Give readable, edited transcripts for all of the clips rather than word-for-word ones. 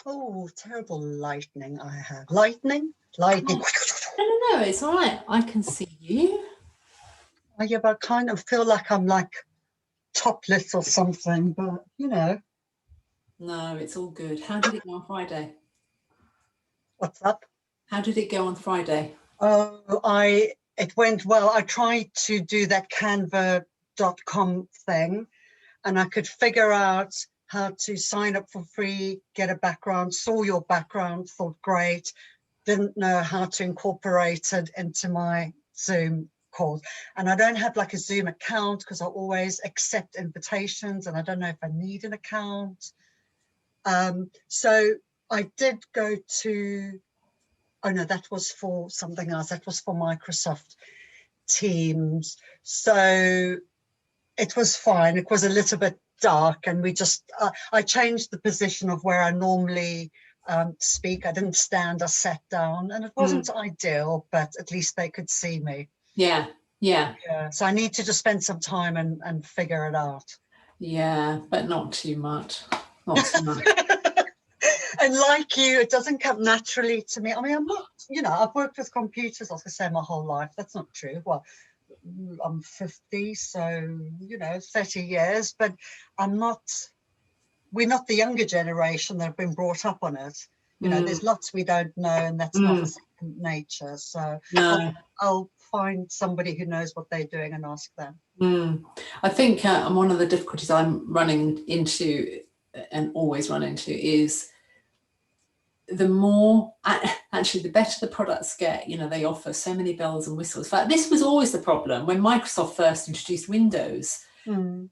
Oh, terrible lightning I have. Lightning. No, it's all right. I can see you. Oh, yeah, but I kind of feel like I'm like topless or something, but No, it's all good. How did it go on Friday? what's up? How did it go on Friday? Oh, it went well. I tried to do that Canva.com thing, and I could figure out how to sign up for free, get a background, saw your background, thought great, didn't know how to incorporate it into my Zoom calls. And I don't have like a Zoom account because I always accept invitations and I don't know if I need an account. So I did go to, oh no, that was for something else. That was for Microsoft Teams. So it was fine. It was a little bit dark and I changed the position of where I normally speak. I didn't stand, I sat down, and it wasn't ideal, but at least they could see me. Yeah. So I need to just spend some time and figure it out. Yeah, but not too much. Not too much. And like you, it doesn't come naturally to me. I mean, I'm not, I've worked with computers, I was going to say, my whole life. That's not true. Well, I'm 50, so 30 years, but we're not the younger generation that have been brought up on it. There's lots we don't know, and that's not a second nature. So No. I'll find somebody who knows what they're doing and ask them. I think one of the difficulties I'm running into and always run into is the better the products get, they offer so many bells and whistles. In fact, this was always the problem when Microsoft first introduced Windows. They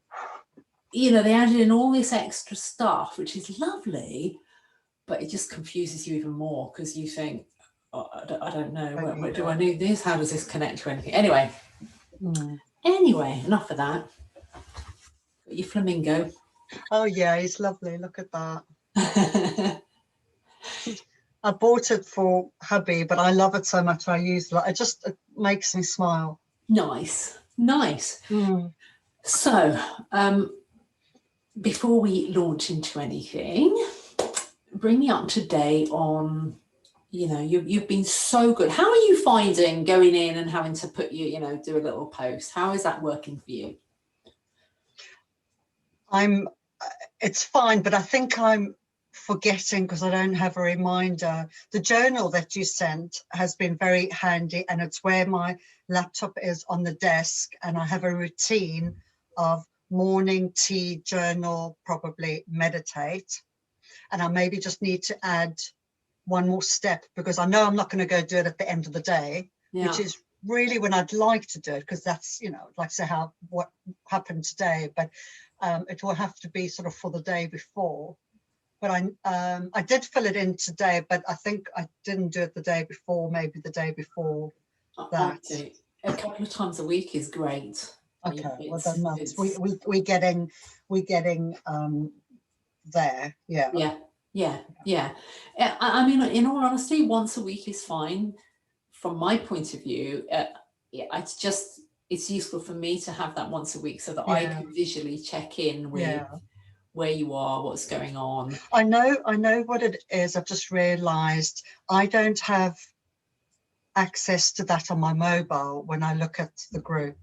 added in all this extra stuff, which is lovely, but it just confuses you even more because you think, oh, I don't know, where do I need this? How does this connect to anything? Anyway, enough of that. Got your flamingo. Oh yeah, he's lovely. Look at that. I bought it for hubby, but I love it so much. I use it. It makes me smile. Nice. So, before we launch into anything, bring me up to date on, you've been so good. How are you finding going in and having to put do a little post? How is that working for you? It's fine, but I think I'm forgetting because I don't have a reminder. The journal that you sent has been very handy, and it's where my laptop is on the desk, and I have a routine of morning tea, journal, probably meditate. And I maybe just need to add one more step because I know I'm not going to go do it at the end of the day, which is really when I'd like to do it, because that's, like to say what happened today, but it will have to be sort of for the day before. But I did fill it in today, but I think I didn't do it the day before, maybe the day before that. A couple of times a week is great. Okay, well then we're getting there. Yeah. I mean, in all honesty, once a week is fine from my point of view. It's useful for me to have that once a week so that I can visually check in with where you are, what's going on. I know what it is. I've just realized I don't have access to that on my mobile when I look at the group.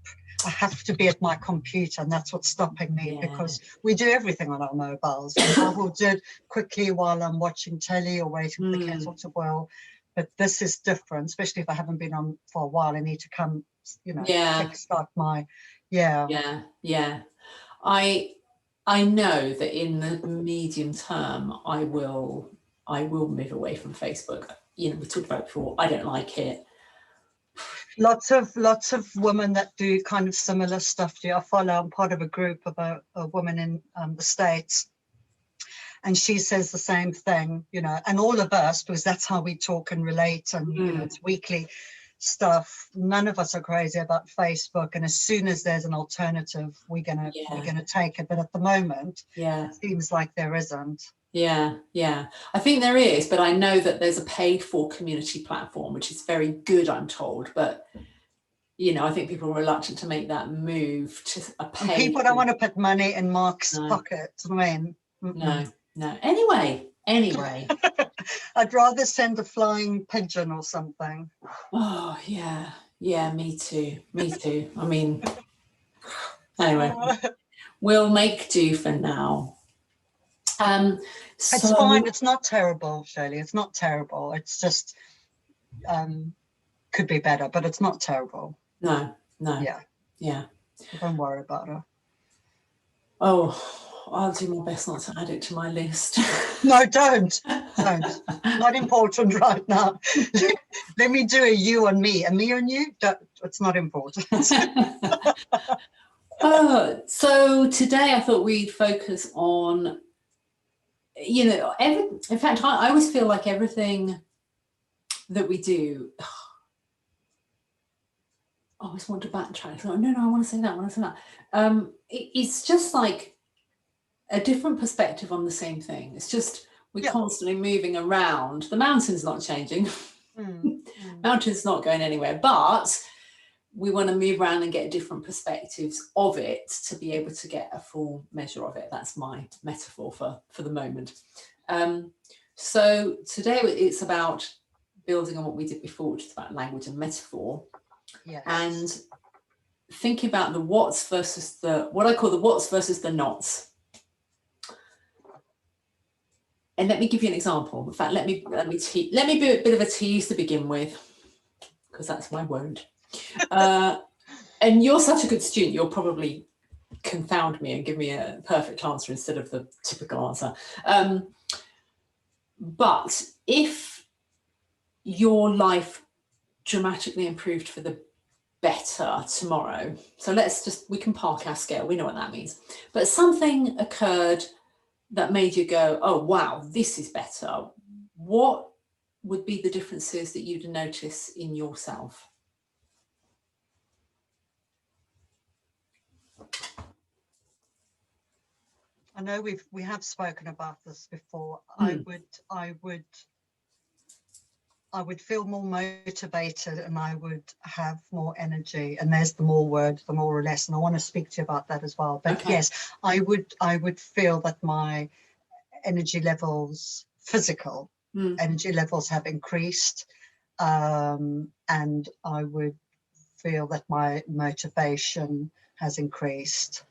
I have to be at my computer, and that's what's stopping me because we do everything on our mobiles. And I will do it quickly while I'm watching telly or waiting for the kettle to boil. But this is different, especially if I haven't been on for a while. I need to come, kickstart my, I know that in the medium term, I will move away from Facebook. We talked about it before. I don't like it. Lots of women that do kind of similar stuff to you. I follow. I'm part of a group about a woman in the States, and she says the same thing. And all of us, because that's how we talk and relate, and it's weekly stuff. None of us are crazy about Facebook, and as soon as there's an alternative, we're gonna take it. But at the moment, it seems like there isn't. Yeah. I think there is, but I know that there's a paid for community platform, which is very good, I'm told. But, I think people are reluctant to make that move to a paid. People don't want to put money in Mark's pocket. I mean, no. Anyway, Anyway. I'd rather send a flying pigeon or something. Oh, yeah. Yeah, me too. Me too. I mean, anyway, we'll make do for now. It's fine. It's not terrible, Shirley. It's not terrible. It's just could be better, but it's not terrible. No. Yeah. Don't worry about it. Oh, I'll do my best not to add it to my list. No, don't. Not important right now. Let me do a you on me, a me on you. It's not important. So today I thought we'd focus on, in fact, I always feel like everything that we do, I always want to backtrack. No, I want to say that. It's just like a different perspective on the same thing. It's just we're constantly moving around. The mountain's not changing. Mountain's not going anywhere, but we want to move around and get different perspectives of it to be able to get a full measure of it. That's my metaphor for the moment. So today it's about building on what we did before, which is about language and metaphor. Yes. And thinking about the what's versus what I call the what's versus the nots. And let me give you an example. In fact, let me be a bit of a tease to begin with, because that's my word. And you're such a good student, you'll probably confound me and give me a perfect answer instead of the typical answer. But if your life dramatically improved for the better tomorrow, so we can park our scale, we know what that means, but something occurred that made you go, oh, wow, this is better. What would be the differences that you'd notice in yourself? I know we have spoken about this before. I would feel more motivated, and I would have more energy. And there's the more word, the more or less. And I want to speak to you about that as well. But yes, I would feel that my energy levels, physical energy levels, have increased, and I would feel that my motivation has increased.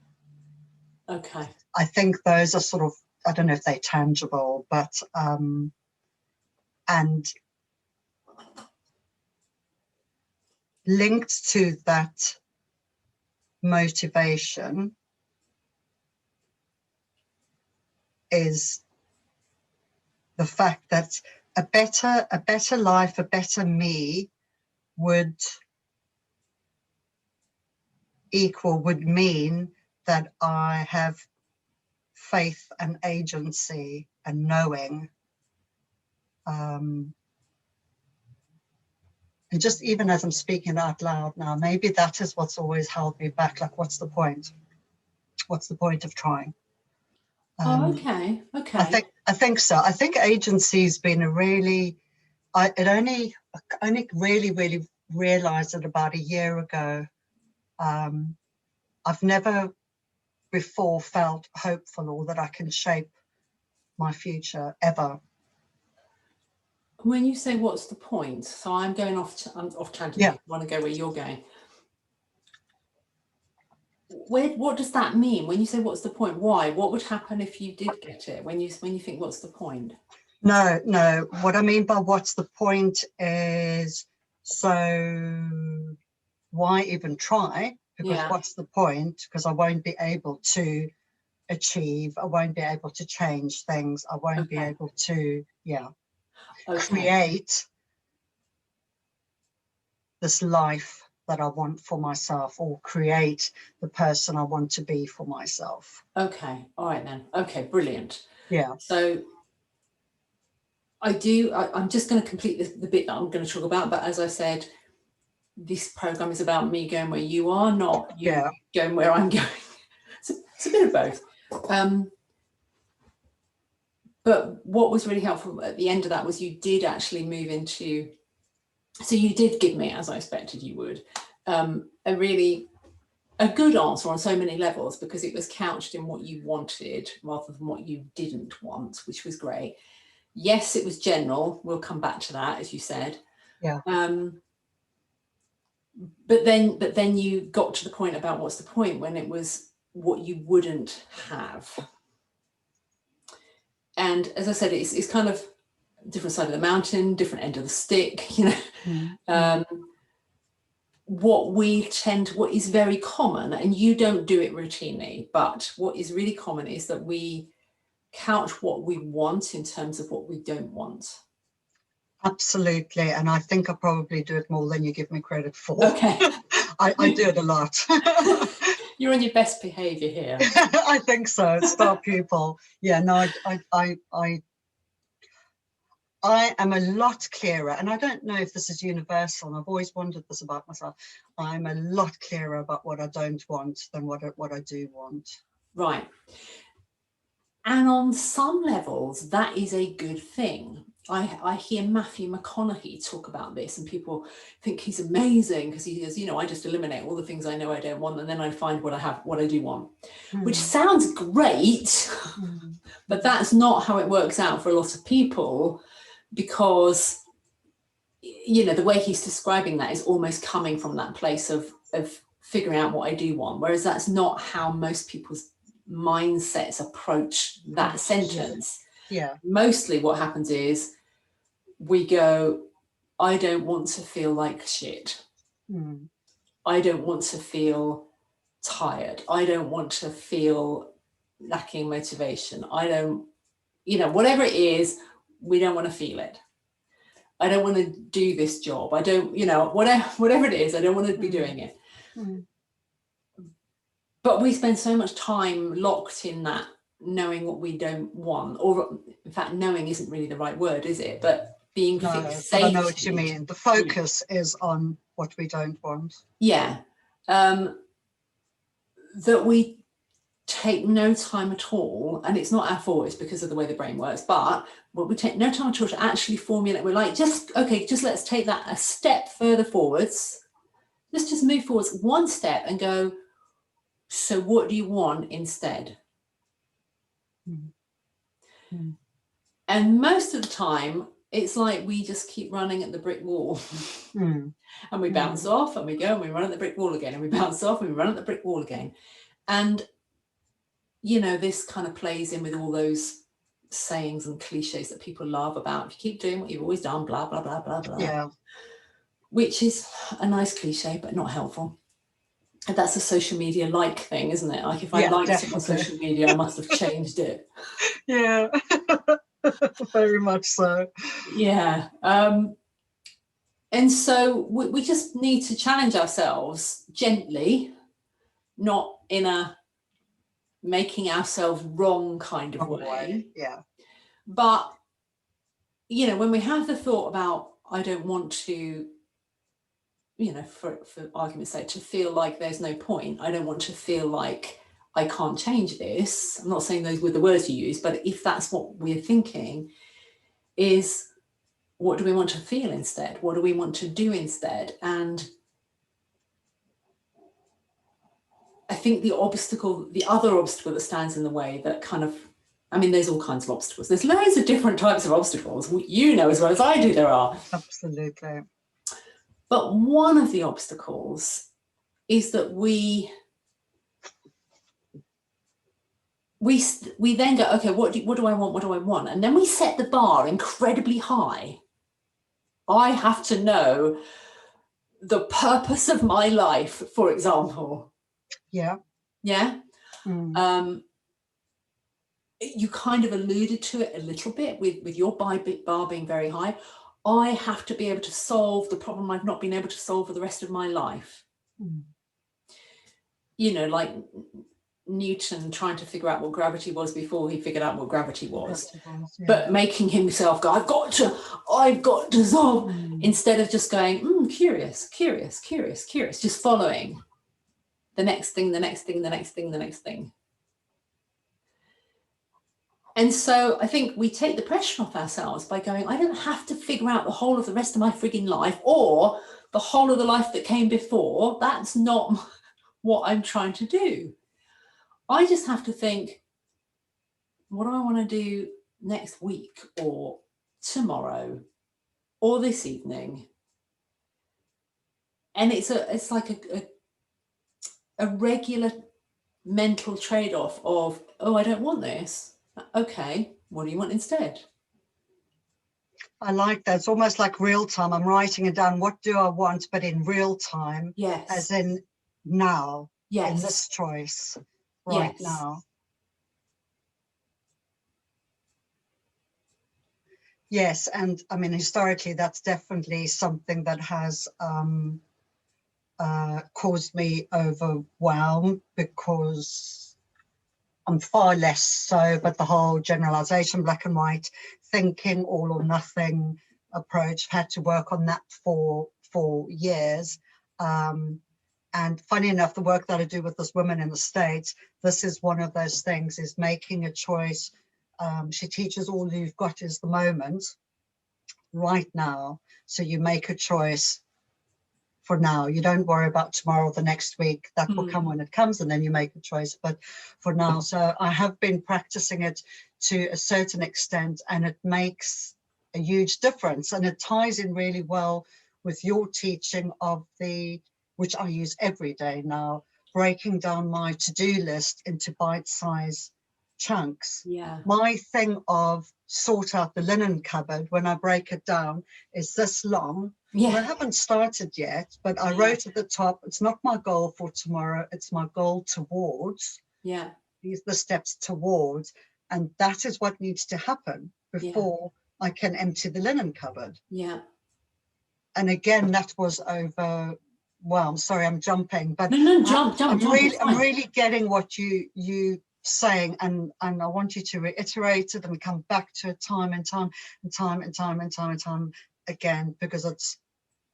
Okay. I think those are sort of, I don't know if they're tangible, but and linked to that motivation is the fact that a better life, a better me would mean that I have faith and agency and knowing. And just even as I'm speaking out loud now, maybe that is what's always held me back. Like, what's the point? What's the point of trying? Okay. I think so. I think agency's been a really, I only really realized it about a year ago. I've never before felt hopeful or that I can shape my future ever. When you say what's the point, so I'm off tangent. Yeah. I want to go where you're going. What does that mean when you say what's the point? Why? What would happen if you did get it? When you think what's the point? No. What I mean by what's the point is, so why even try? Because what's the point? Because I won't be able to achieve. I won't be able to change things. I won't be able to create this life that I want for myself, or create the person I want to be for myself. Okay. All right then. Okay. Brilliant. Yeah. So I'm just going to complete the bit that I'm going to talk about. But as I said, this program is about me going where you are, not you going where I'm going. It's a bit of both. But what was really helpful at the end of that was you did actually move into, so you did give me, as I expected you would, a good answer on so many levels, because it was couched in what you wanted rather than what you didn't want, which was great. Yes, it was general. We'll come back to that, as you said. Yeah. But then you got to the point about what's the point, when it was what you wouldn't have. And as I said, it's kind of different side of the mountain, different end of the stick, you know. What is very common, and you don't do it routinely, but what is really common is that we couch what we want in terms of what we don't want. Absolutely. And I think I probably do it more than you give me credit for. Okay. I do it a lot. You're on your best behavior here. I think so. Star pupil. Yeah, no, I am a lot clearer, and I don't know if this is universal, and I've always wondered this about myself. I'm a lot clearer about what I don't want than what I do want. Right. And on some levels, that is a good thing. I hear Matthew McConaughey talk about this, and people think he's amazing because he says, you know, I just eliminate all the things I know I don't want, and then I find what I do want, which sounds great, but that's not how it works out for a lot of people, because, you know, the way he's describing that is almost coming from that place of figuring out what I do want, whereas that's not how most people's mindsets approach that sentence. Yeah. Mostly what happens is we go, I don't want to feel like shit. I don't want to feel tired. I don't want to feel lacking motivation. I don't, you know, whatever it is, we don't want to feel it. I don't want to do this job. I don't, you know, whatever it is, I don't want to be doing it. But we spend so much time locked in that knowing what we don't want, or in fact, knowing isn't really the right word, is it? But being fixated. But I know what you mean. The focus is on what we don't want. Yeah. That we take no time at all, and it's not our fault, it's because of the way the brain works, but we take no time at all to actually formulate. We're like, just let's take that a step further forwards. Let's just move forwards one step and go, so what do you want instead? And most of the time, it's like we just keep running at the brick wall. And we bounce off, and we go, and we run at the brick wall again, and we bounce off, and we run at the brick wall again. And, you know, this kind of plays in with all those sayings and cliches that people love about, if you keep doing what you've always done, blah, blah, blah, blah, blah. Yeah. Which is a nice cliche, but not helpful. And that's a social media like thing, isn't it? Like if I liked it on social media, I must have changed it. Yeah, very much so. Yeah. And so we just need to challenge ourselves gently, not in a making ourselves wrong kind of way. Yeah. But, you know, when we have the thought about, I don't want to, you know, for argument's sake, to feel like there's no point. I don't want to feel like I can't change this. I'm not saying those were the words you use, but if that's what we're thinking, is what do we want to feel instead? What do we want to do instead? And I think the other obstacle that stands in the way, that kind of, I mean, there's all kinds of obstacles. There's loads of different types of obstacles. You know as well as I do there are. Absolutely. But one of the obstacles is that we then go, okay, what do I want? What do I want? And then we set the bar incredibly high. I have to know the purpose of my life, for example. Yeah. Yeah. You kind of alluded to it a little bit with your bar being very high. I have to be able to solve the problem I've not been able to solve for the rest of my life. You know, like Newton trying to figure out what gravity was before he figured out what gravity was. But making himself go, I've got to solve, instead of just going, curious, just following the next thing, the next thing, the next thing, the next thing. And so I think we take the pressure off ourselves by going, I don't have to figure out the whole of the rest of my frigging life, or the whole of the life that came before. That's not what I'm trying to do. I just have to think, what do I want to do next week or tomorrow or this evening. And it's like a regular mental trade-off of, oh, I don't want this. Okay, what do you want instead? I like that. It's almost like real time. I'm writing it down. What do I want? But in real time, Yes. as in now, Yes. in this choice right Yes. now. Yes. And I mean, historically, that's definitely something that has caused me overwhelm, because I'm far less so, but the whole generalization, black and white thinking, all or nothing approach, I've had to work on that for years. And funny enough, the work that I do with this woman in the States, this is one of those things, is making a choice. She teaches all you've got is the moment right now. So you make a choice for now. You don't worry about tomorrow or the next week. That will come when it comes, and then you make a choice. But for now, so I have been practicing it to a certain extent, and it makes a huge difference. And it ties in really well with your teaching of which I use every day now, breaking down my to-do list into bite-sized chunks. Yeah. My thing of sort out the linen cupboard, when I break it down, is this long. Yeah. And I haven't started yet, but I wrote at the top, it's not my goal for tomorrow, it's my goal towards. Yeah. These are the steps towards. And that is what needs to happen before I can empty the linen cupboard. Yeah. And again, that was over, well, I'm sorry, I'm jumping, but no, jump. I'm really getting what you saying, and I want you to reiterate it and come back to it time and time again, because it's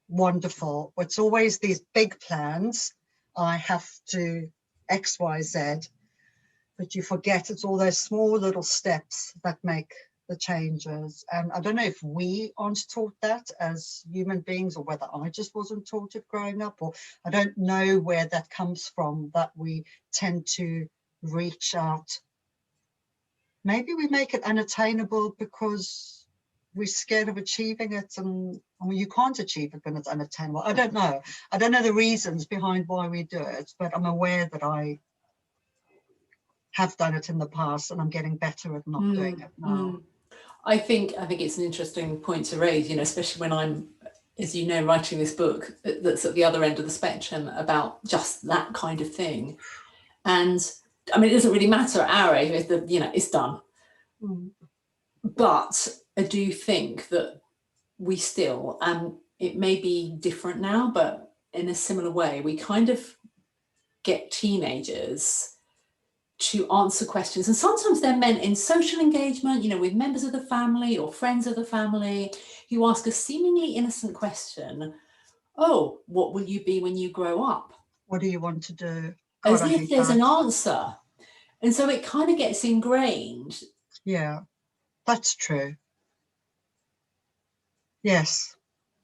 wonderful. It's always these big plans. I have to X, Y, Z, but you forget it's all those small little steps that make the changes. And I don't know if we aren't taught that as human beings, or whether I just wasn't taught it growing up, or I don't know where that comes from, that we tend to reach out. Maybe we make it unattainable because we're scared of achieving it, and I mean, you can't achieve it when it's unattainable. I don't know. I don't know the reasons behind why we do it, but I'm aware that I have done it in the past, and I'm getting better at not doing it now. I think it's an interesting point to raise, especially when I'm, as you know, writing this book that's at the other end of the spectrum about just that kind of thing. And I mean, it doesn't really matter at our age, it's done. But I do think that we still, and it may be different now, but in a similar way, we kind of get teenagers to answer questions, and sometimes they're meant in social engagement, with members of the family or friends of the family, who ask a seemingly innocent question. Oh, what will you be when you grow up? What do you want to do? As if there's an answer. And so it kind of gets ingrained. Yeah, that's true. Yes.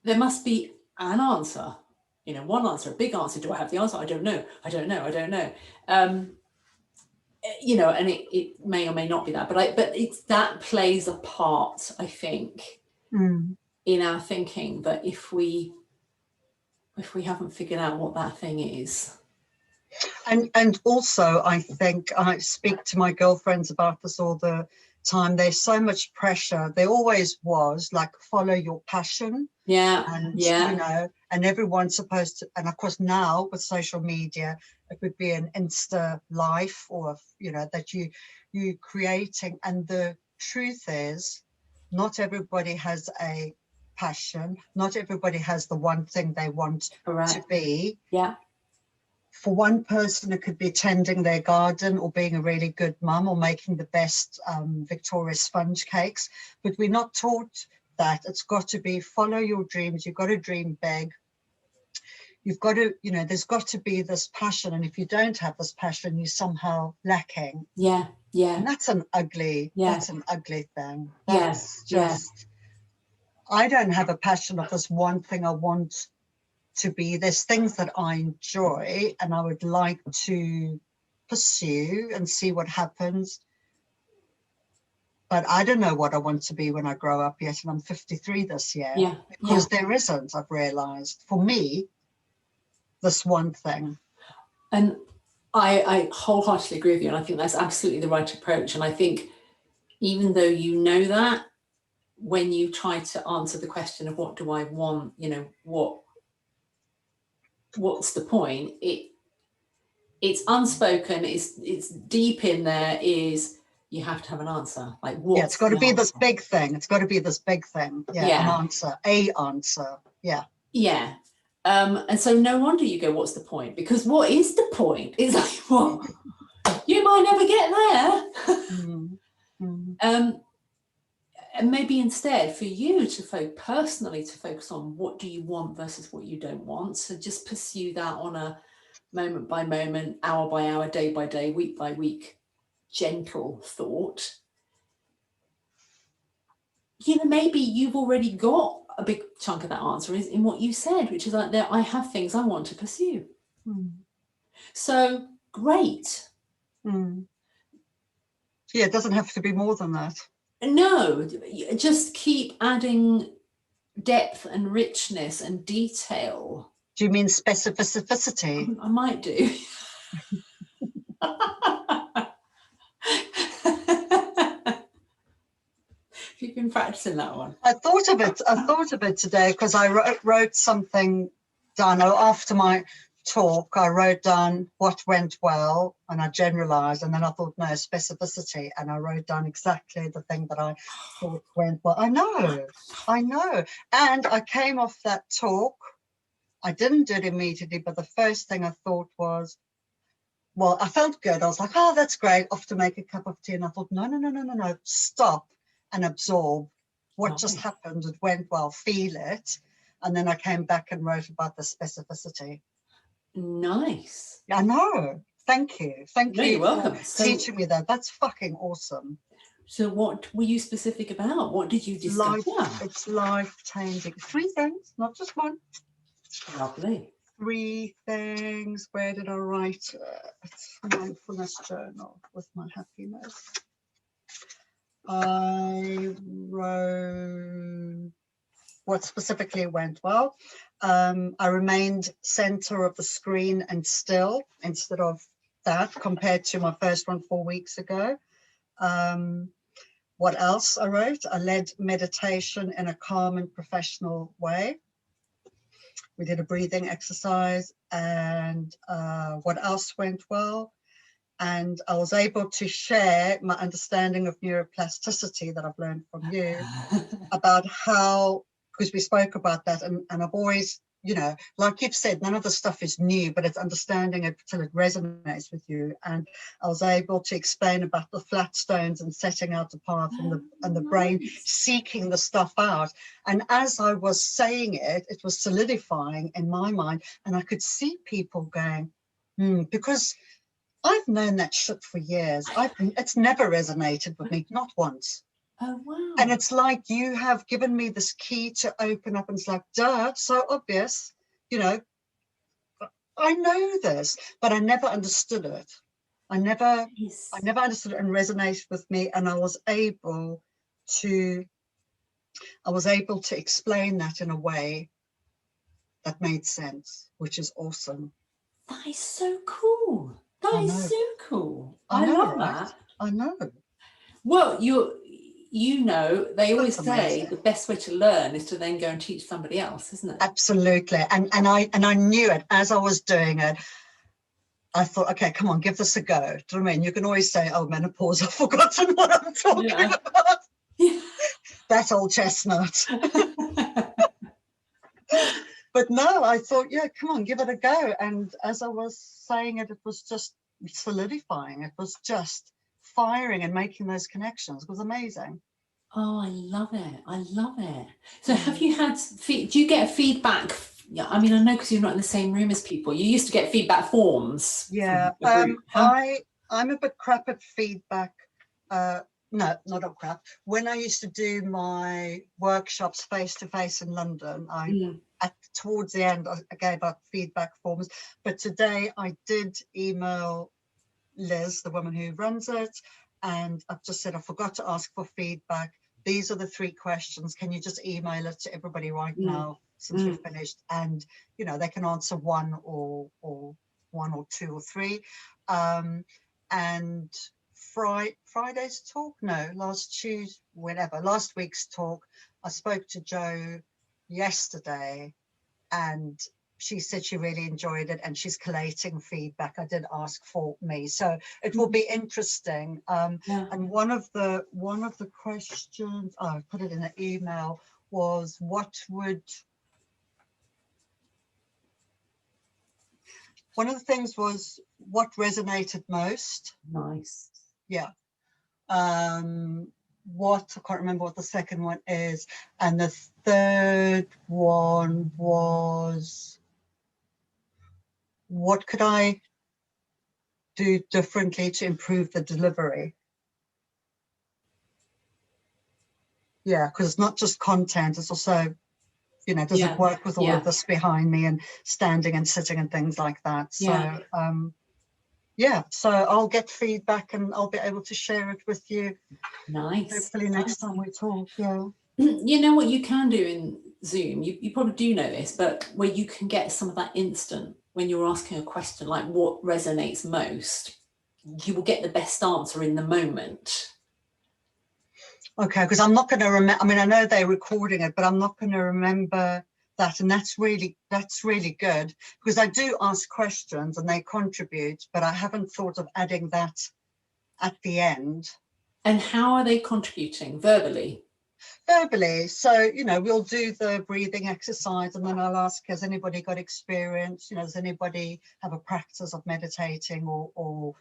There must be an answer, one answer, a big answer. Do I have the answer? I don't know. And it may or may not be that, but it's that plays a part, I think, in our thinking, that if we haven't figured out what that thing is. And also, I think I speak to my girlfriends about this all the time. There's so much pressure. There always was, like, follow your passion. And everyone's supposed to, and of course now with social media, it would be an Insta life, or that you creating. And the truth is, not everybody has a passion. Not everybody has the one thing they want to be. Yeah. For one person, it could be tending their garden, or being a really good mum, or making the best Victoria sponge cakes. But we're not taught that. It's got to be follow your dreams. You've got to dream big. You've got to, there's got to be this passion. And if you don't have this passion, you're somehow lacking. Yeah. And that's an ugly thing. That's just, I don't have a passion of this one thing I want to be. There's things that I enjoy and I would like to pursue and see what happens. but I don't know what I want to be when I grow up yet, and I'm 53 this year. Yeah, because there isn't, I've realized, for me, this one thing. And I wholeheartedly agree with you, and I think that's absolutely the right approach. And I think even though you know that, when you try to answer the question of what do I want, you know, what's the point, it's unspoken, it's deep in there, is you have to have an answer. Like, what's it's got to the be answer? this big thing. It's got to be this big thing. Yeah, an answer, a answer. Yeah. Yeah. And so no wonder you go, what's the point? Because what is the point? It's like, well, you might never get there. And maybe instead for you to personally to focus on what do you want versus what you don't want. So just pursue that on a moment by moment, hour by hour, day by day, week by week, gentle thought. You know, maybe you've already got a big chunk of that answer is in what you said, which is like, I have things I want to pursue. So great. Yeah, it doesn't have to be more than that. No, just keep adding depth and richness and detail. Do you mean specificity? I might do. You've been practicing that one. I thought of it today because I wrote something down after my talk. I wrote down what went well and I generalized, and then I thought, no, specificity, and I wrote down exactly the thing that I thought went well. I know. And I came off that talk. I didn't do it immediately, but the first thing I thought was, well, I felt good. I was like, oh, that's great. Off to make a cup of tea. And I thought, no, stop and absorb what just happened. It went well, feel it. And then I came back and wrote about the specificity. Nice. I know. Thank you. You're welcome. For teaching me that. That's fucking awesome. So what were you specific about? What did you discover? It's life-changing. 3 things, not just one. Lovely. 3 things. Where did I write? It's mindfulness journal with my happiness. I wrote what specifically went well. I remained center of the screen and still instead of that, compared to my first one 4 weeks ago. What else I wrote? I led meditation in a calm and professional way. We did a breathing exercise. And what else went well? And I was able to share my understanding of neuroplasticity that I've learned from you about how, because we spoke about that, and I've always, you know, like you've said, none of the stuff is new, but it's understanding it till it resonates with you. And I was able to explain about the flat stones and setting out the path, and the brain seeking the stuff out. And as I was saying it, it was solidifying in my mind, and I could see people going, because I've known that shit for years. It's never resonated with me, not once. Oh, wow. And it's like you have given me this key to open up, and it's like, duh, so obvious, you know, I know this, but I never understood it. I never understood it and resonated with me. And I was able to explain that in a way that made sense, which is awesome. That is so cool. That is so cool. I love that. I know. Well, you know, they always say the best way to learn is to then go and teach somebody else, isn't it? Absolutely. And I knew it as I was doing it. I thought, okay, come on, give this a go. Do you know what I mean? You can always say, oh, menopause, I've forgotten what I'm talking about. Yeah. That old chestnut. But no, I thought, yeah, come on, give it a go. And as I was saying it, it was just solidifying. It was just firing and making those connections. It was amazing. Oh, I love it. So have you had, do you get feedback? Yeah, I mean, I know because you're not in the same room as people. You used to get feedback forms. Yeah, I'm a bit crap at feedback. No, not a crap. When I used to do my workshops face-to-face in London, towards the end, I gave out feedback forms. But today I did email Liz, the woman who runs it, and I've just said, I forgot to ask for feedback. These are the 3 questions. Can you just email it to everybody right now since we've finished? And, you know, they can answer 1 or 1 or 2 or 3. And Friday's talk, no, last week's talk, I spoke to Jo yesterday, and she said she really enjoyed it, and she's collating feedback. I did ask for me, so it will be interesting. And one of the questions, I put it in an email, was one of the things was what resonated most. Nice. Yeah. I can't remember what the second one is, and the third one was, what could I do differently to improve the delivery? Yeah, because it's not just content, it's also, you know, does it work with all of this behind me and standing and sitting and things like that? So so I'll get feedback and I'll be able to share it with you. Nice. Hopefully next time we talk. Yeah. You know what you can do in Zoom, you probably do know this, but where you can get some of that instant when you're asking a question like what resonates most, you will get the best answer in the moment. Okay, because I'm not going to remember. I mean, I know they're recording it, but I'm not going to remember that, and that's really good, because I do ask questions and they contribute, but I haven't thought of adding that at the end. And how are they contributing? Verbally? Verbally. So, you know, we'll do the breathing exercise, and then I'll ask, has anybody got experience? You know, does anybody have a practice of meditating or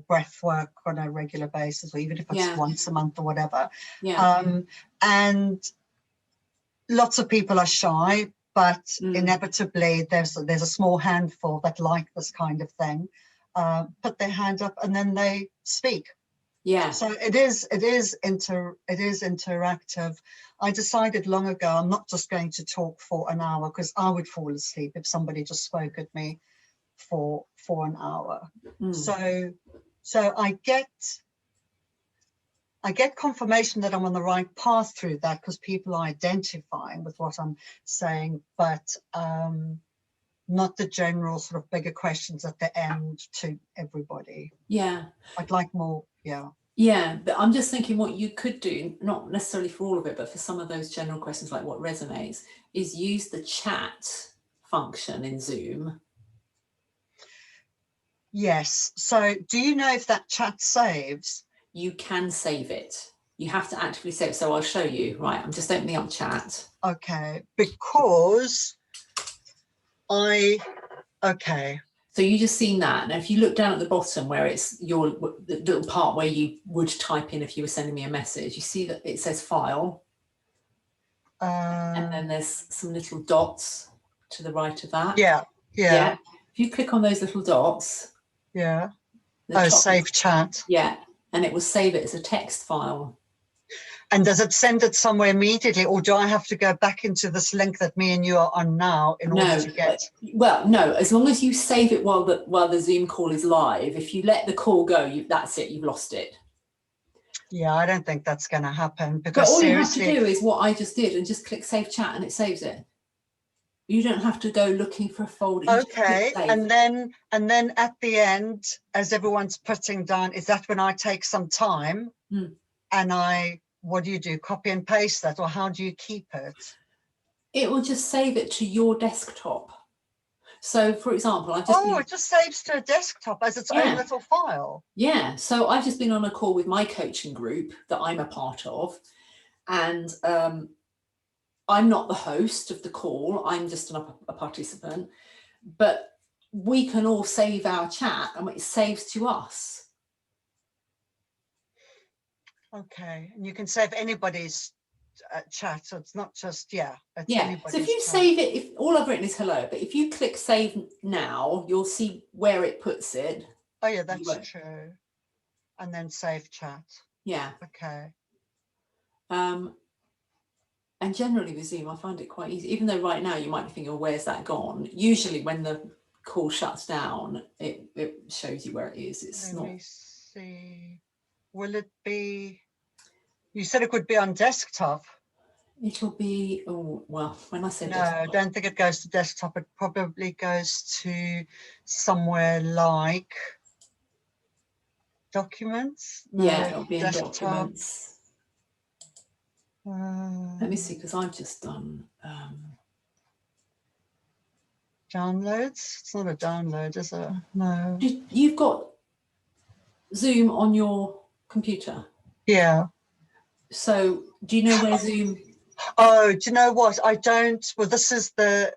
breath work on a regular basis, or even if it's once a month or whatever? And lots of people are shy, but inevitably there's a small handful that like this kind of thing, put their hand up and then they speak. Yeah. So it is interactive. I decided long ago I'm not just going to talk for an hour, because I would fall asleep if somebody just spoke at me for an hour. So I get confirmation that I'm on the right path through that, because people are identifying with what I'm saying, but not the general sort of bigger questions at the end to everybody. Yeah. I'd like more, Yeah, but I'm just thinking what you could do, not necessarily for all of it, but for some of those general questions like what resonates, is use the chat function in Zoom. Yes. So do you know if that chat saves? You can save it. You have to actively save it. So I'll show you. Right, I'm just opening up chat. Okay, because okay. So you just seen that. Now, if you look down at the bottom where it's the little part where you would type in if you were sending me a message, you see that it says file. And then there's some little dots to the right of that. Yeah. If you click on those little dots. Yeah. Oh, save chat. Yeah. And it will save it as a text file. And does it send it somewhere immediately, or do I have to go back into this link that me and you are on now in order to get? Well, no, as long as you save it while the Zoom call is live. If you let the call go, that's it, you've lost it. Yeah, I don't think that's going to happen, because but all you have to do is what I just did and just click save chat and it saves it. You don't have to go looking for a folder. Okay, and then at the end, as everyone's putting down, is that when I take some time and what do you do? Copy and paste that, or how do you keep it? It will just save it to your desktop. So, for example, it just saves to a desktop as its own little file. Yeah. So I've just been on a call with my coaching group that I'm a part of, and I'm not the host of the call. I'm just a participant, but we can all save our chat and it saves to us. Okay, and you can save anybody's chat, so it's not just So if you save it, if all I've written is hello, but if you click save now, you'll see where it puts it. Oh yeah, that's true. And then save chat. Yeah. Okay. And generally with Zoom, I find it quite easy, even though right now you might be thinking, oh, where's that gone? Usually when the call shuts down, it shows you where it is. It's Let me see. will it be? You said it would be on desktop. It'll be, oh, well, when I say No, desktop. I don't think it goes to desktop. It probably goes to somewhere like documents. No, Yeah, it'll be in desktop. documents. Let me see, because I've just done downloads. It's not a download, is it? No. You've got Zoom on your computer. Yeah. So do you know where Zoom? Oh, do you know what? I don't. Well, this is the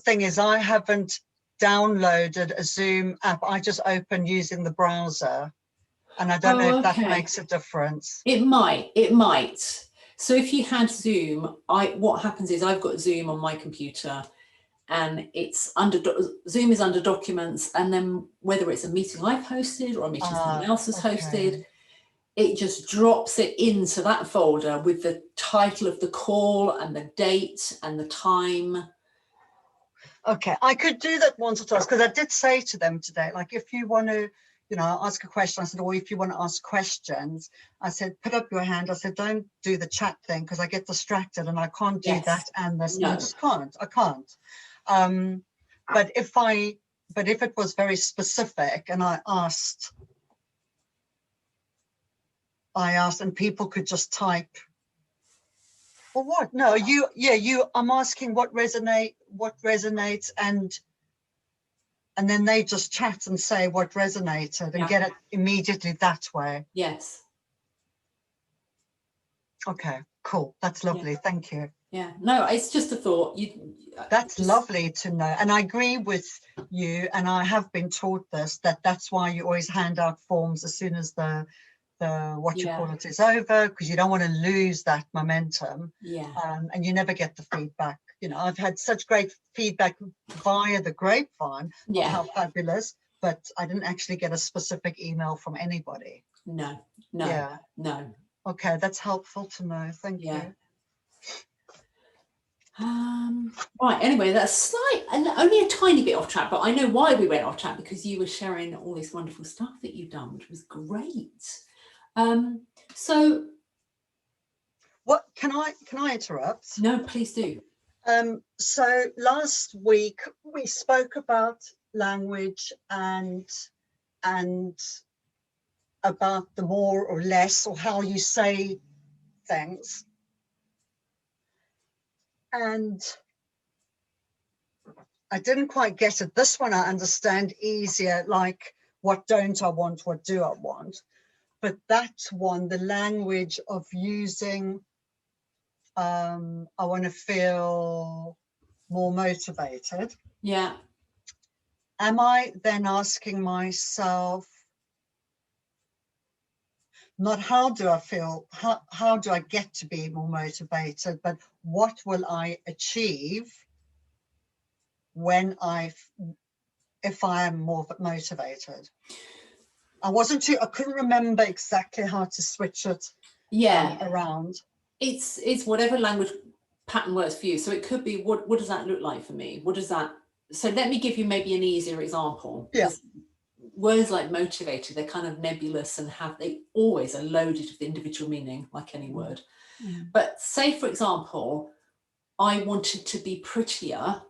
thing is I haven't downloaded a Zoom app. I just open using the browser, and I don't know if that makes a difference. It might. So if you had Zoom, what happens is I've got Zoom on my computer, and it's under Zoom is under documents, and then whether it's a meeting I've hosted or a meeting someone else has hosted, it just drops it into that folder with the title of the call and the date and the time. Okay, I could do that once or twice, because I did say to them today, like, if you want to, ask a question, I said, or if you want to ask questions, I said, put up your hand. I said, don't do the chat thing, because I get distracted and I can't do that and this. No. I just can't. I can't. But if it was very specific and I asked and people could just type, well, what? No, I'm asking what resonates, and then they just chat and say what resonated and get it immediately that way. Yes. Okay, cool. That's lovely. Thank you. Yeah, no, it's just a thought. That's lovely to know. And I agree with you, and I have been taught this, that's why you always hand out forms as soon as the is over, because you don't want to lose that momentum. Yeah. And you never get the feedback. I've had such great feedback via the grapevine of how fabulous, but I didn't actually get a specific email from anybody. No. Okay, that's helpful to know. Thank you. Right, anyway, that's only a tiny bit off track, but I know why we went off track, because you were sharing all this wonderful stuff that you've done, which was great. So what can I interrupt? No, please do. So last week we spoke about language and about the more or less, or how you say things. And I didn't quite get it. This one I understand easier, like what don't I want, what do I want? But that one, the language of using, I want to feel more motivated. Yeah. Am I then asking myself, not how do I feel, how do I get to be more motivated, but what will I achieve if I am more motivated? I couldn't remember exactly how to switch it around. It's whatever language pattern works for you. So it could be, what does that look like for me? So let me give you maybe an easier example. Yeah. Words like motivated, they're kind of nebulous and they always are loaded with individual meaning, like any word. Mm. But say, for example, I wanted to be prettier.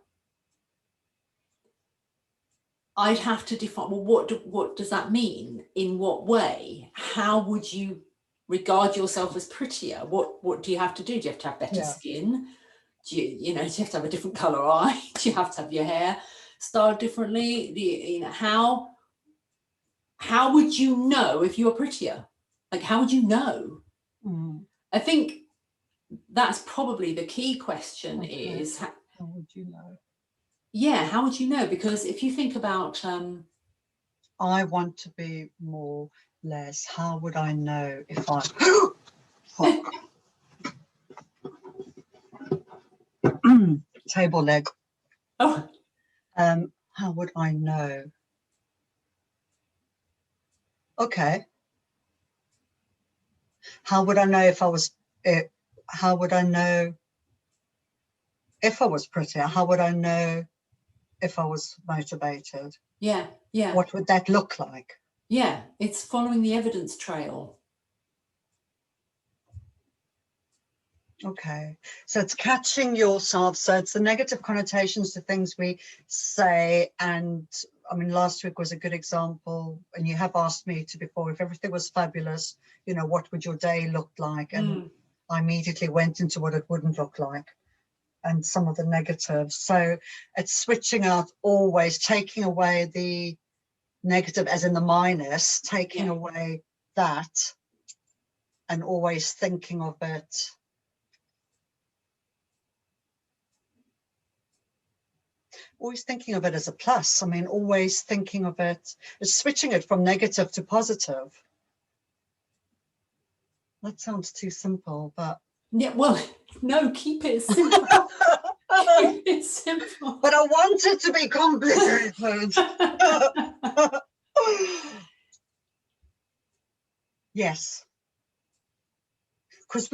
I'd have to define, well, what does that mean? In what way? How would you regard yourself as prettier? What do you have to do? Do you have to have better skin? Do you have to have a different color eye? Do you have to have your hair styled differently? How would you know if you were prettier? Like, how would you know? Mm. I think that's probably the key question. Okay. Is how would you know? Yeah, how would you know? Because if you think about I want to be more less, how would I know if I table leg? Oh. How would I know? Okay. How would I know if I was prettier? How would I know if I was motivated? Yeah. What would that look like? Yeah, it's following the evidence trail. Okay, so it's catching yourself. So it's the negative connotations to things we say. And I mean, last week was a good example. And you have asked me to before, if everything was fabulous, you know, what would your day look like? And I immediately went into what it wouldn't look like and some of the negatives. So it's switching out, always taking away the negative, as in the minus, taking away that, and always thinking of it. Always thinking of it as a plus. I mean, always thinking of it, switching it from negative to positive. That sounds too simple, but. Yeah, well, no, keep it simple. Keep it simple. But I want it to be complicated. Yes. Because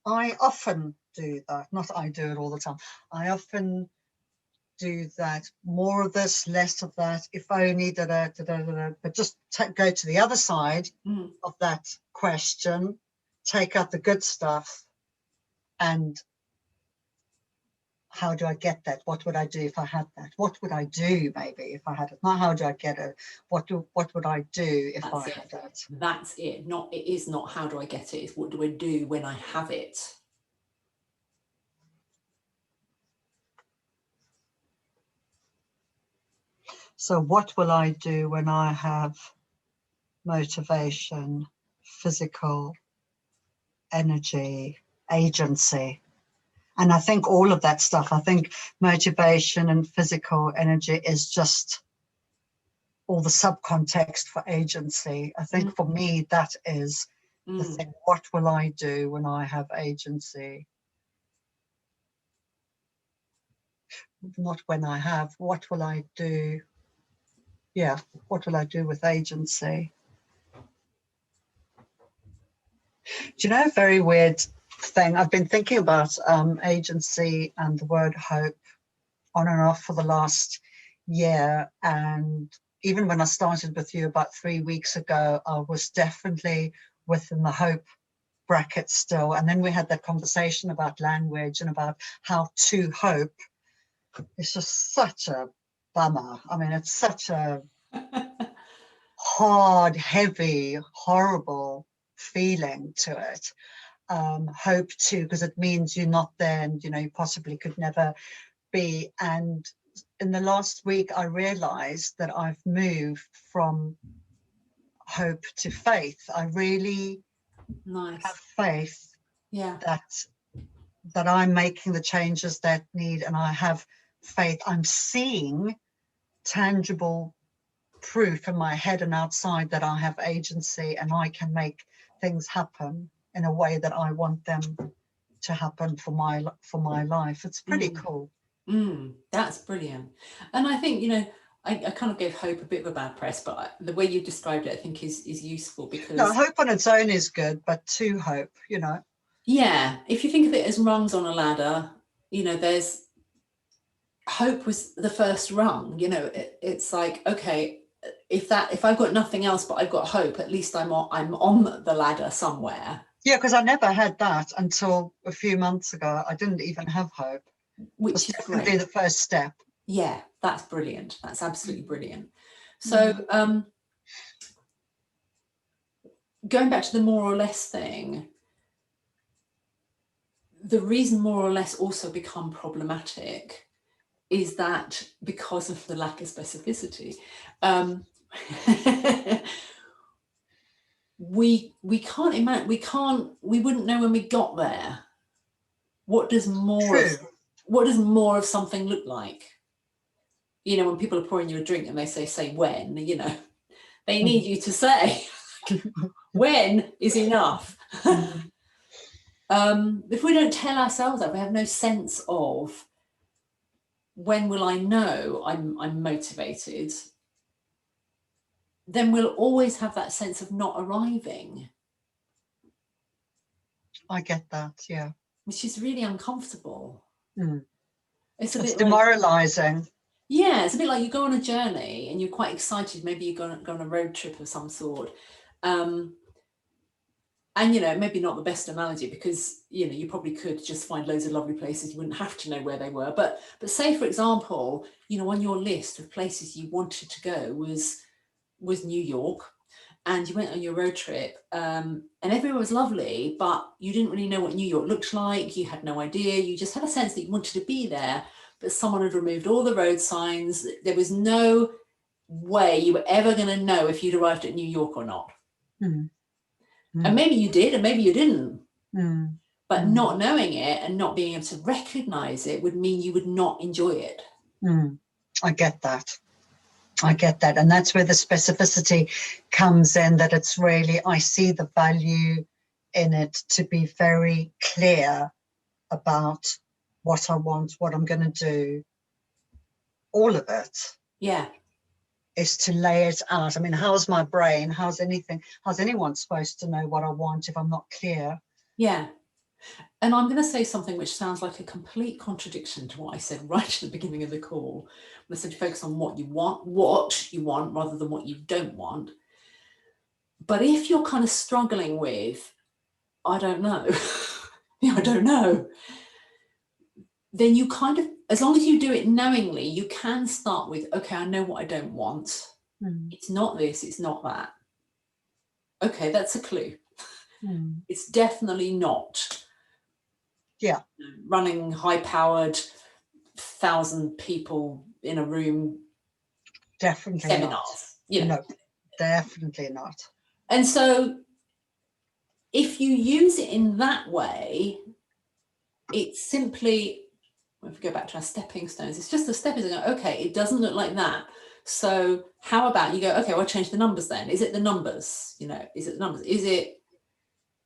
I often do that. Not I do it all the time. I often do that, more of this, less of that, if only but just go to the other side of that question, take out the good stuff, and how do I get that? What would I do if I had that? What would I do maybe if I had it? Not how do I get it? What would I do if I had it? That's it. It is not how do I get it, it's what do I do when I have it? So what will I do when I have motivation, physical energy, agency? And I think all of that stuff, I think motivation and physical energy is just all the subcontext for agency. I think for me, that is the thing. What will I do when I have agency? Not when I have, what will I do? Yeah, what will I do with agency? Do you know a very weird thing? I've been thinking about agency and the word hope on and off for the last year. And even when I started with you about 3 weeks ago, I was definitely within the hope bracket still. And then we had that conversation about language and about how to hope. It's just such a bummer. I mean, it's such a hard, heavy, horrible feeling to it. Hope to, because it means you're not there and, you know, you possibly could never be. And in the last week, I realized that I've moved from hope to faith. I really have faith that I'm making the changes that need, and I have faith. I'm seeing tangible proof in my head and outside that I have agency and I can make things happen in a way that I want them to happen for my life. It's pretty cool. That's brilliant. And I think, you know, I kind of gave hope a bit of a bad press, but the way you described it, I think is useful, because no, hope on its own is good, but to hope, you know. Yeah, if you think of it as rungs on a ladder, you know, there's hope was the first rung. You know, it's like, okay, if I've got nothing else but I've got hope, at least I'm on the ladder somewhere. Yeah, because I never had that until a few months ago. I didn't even have hope, which is definitely great. The first step. Yeah, that's brilliant. That's absolutely brilliant. So going back to the more or less thing, the reason more or less also become problematic is that because of the lack of specificity, we can't imagine, we wouldn't know when we got there. What does more of something look like? You know, when people are pouring you a drink and they say when, you know, they need you to say when is enough. If we don't tell ourselves that, we have no sense of when will I know I'm motivated, then we'll always have that sense of not arriving. I get that, yeah. Which is really uncomfortable. It's demoralizing. Yeah, it's a bit like you go on a journey and you're quite excited. Maybe you're going to go on a road trip of some sort. And, you know, maybe not the best analogy because, you know, you probably could just find loads of lovely places. You wouldn't have to know where they were. But say, for example, you know, on your list of places you wanted to go was New York, and you went on your road trip, and everywhere was lovely, but you didn't really know what New York looked like. You had no idea. You just had a sense that you wanted to be there, but someone had removed all the road signs. There was no way you were ever going to know if you'd arrived at New York or not. Mm. And maybe you did, and maybe you didn't. Mm. But not knowing it and not being able to recognize it would mean you would not enjoy it. I get that. I get that. And that's where the specificity comes in, that it's really, I see the value in it to be very clear about what I want, what I'm going to do. All of it. Yeah. Is to lay it out. I mean, how's my brain? How's anyone supposed to know what I want if I'm not clear? Yeah. And I'm going to say something which sounds like a complete contradiction to what I said right at the beginning of the call. When I said focus on what you want rather than what you don't want. But if you're kind of struggling with, I don't know, I don't know, then you kind of, as long as you do it knowingly, you can start with, okay, I know what I don't want. It's not this, it's not that. Okay, that's a clue. It's definitely not. Yeah. Running high-powered 1,000 people in a room. Definitely seminars. Not. You know. No, definitely not. And so if you use it in that way, it's simply, if we go back to our stepping stones, it's just the stepping stone. Okay, it doesn't look like that. So how about you go, okay, well, change the numbers then. Is it the numbers? You know, is it the numbers? Is it,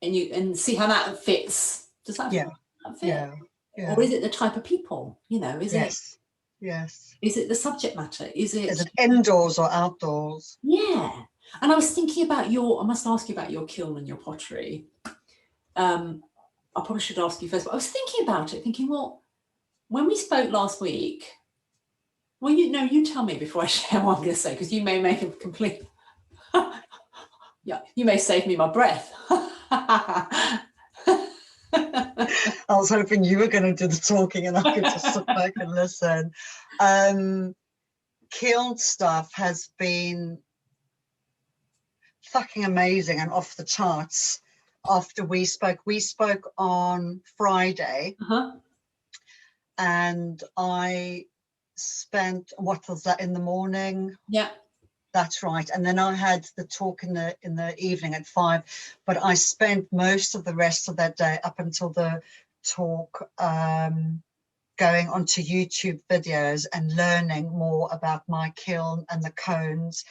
and see how that fits. Does that fit? Yeah. Or is it the type of people? You know, is it? Yes. Is it the subject matter? Is it indoors or outdoors? Yeah. And I was thinking about I must ask you about your kiln and your pottery. I probably should ask you first, but I was thinking about it, thinking, well, when we spoke last week, well, you tell me before I share what I'm going to say, because you may make a complete, yeah, you may save me my breath. I was hoping you were going to do the talking and I could just sit back and listen. Kiln stuff has been fucking amazing and off the charts. After we spoke on Friday, and I spent, what was that, in the morning? Yeah, that's right. And then I had the talk in the evening at 5, but I spent most of the rest of that day up until the talk going onto YouTube videos and learning more about my kiln and the cones,